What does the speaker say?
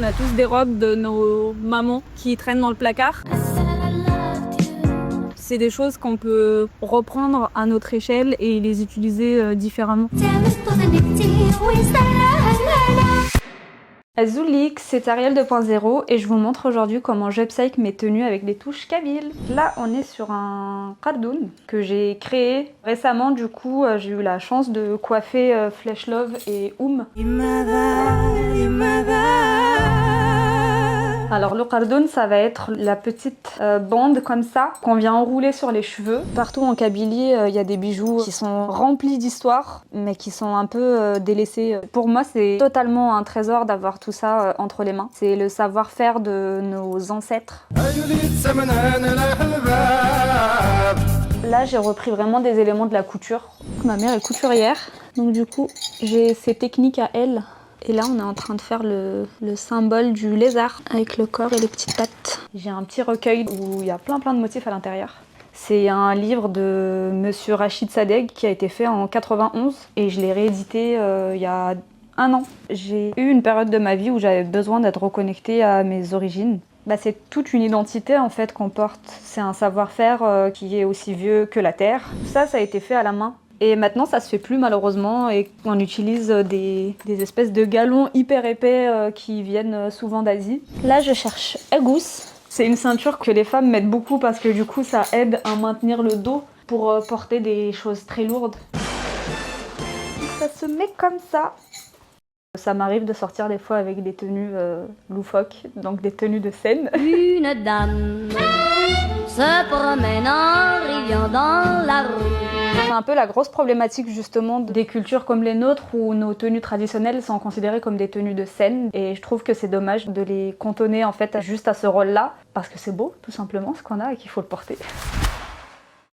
On a tous des robes de nos mamans qui traînent dans le placard. C'est des choses qu'on peut reprendre à notre échelle et les utiliser différemment. Azulik, c'est Ariel 2.0 et je vous montre aujourd'hui comment j'upcycle mes tenues avec des touches kabyles. Là, on est sur un cardoon que j'ai créé récemment. Du coup, j'ai eu la chance de coiffer Flesh Love et Alors le cardoon, ça va être la petite bande comme ça qu'on vient enrouler sur les cheveux. Partout en Kabylie, il y a des bijoux qui sont remplis d'histoire, mais qui sont un peu délaissés. Pour moi, c'est totalement un trésor d'avoir tout ça entre les mains. C'est le savoir-faire de nos ancêtres. Là, j'ai repris vraiment des éléments de la couture. Ma mère est couturière, donc du coup, j'ai ses techniques à elle. Et là, on est en train de faire le symbole du lézard avec le corps et les petites pattes. J'ai un petit recueil où il y a plein de motifs à l'intérieur. C'est un livre de Monsieur Rachid Sadegh qui a été fait en 91 et je l'ai réédité il y a un an. J'ai eu une période de ma vie où j'avais besoin d'être reconnectée à mes origines. C'est toute une identité en fait qu'on porte. C'est un savoir-faire qui est aussi vieux que la terre. Ça a été fait à la main. Et maintenant, ça se fait plus malheureusement et on utilise des espèces de galons hyper épais qui viennent souvent d'Asie. Là, je cherche Agous. C'est une ceinture que les femmes mettent beaucoup parce que du coup, ça aide à maintenir le dos pour porter des choses très lourdes. Ça se met comme ça. Ça m'arrive de sortir des fois avec des tenues loufoques, donc des tenues de scène. Une dame se promène en riant dans la rue. C'est un peu la grosse problématique justement des cultures comme les nôtres où nos tenues traditionnelles sont considérées comme des tenues de scène et je trouve que c'est dommage de les cantonner en fait juste à ce rôle-là parce que c'est beau tout simplement ce qu'on a et qu'il faut le porter.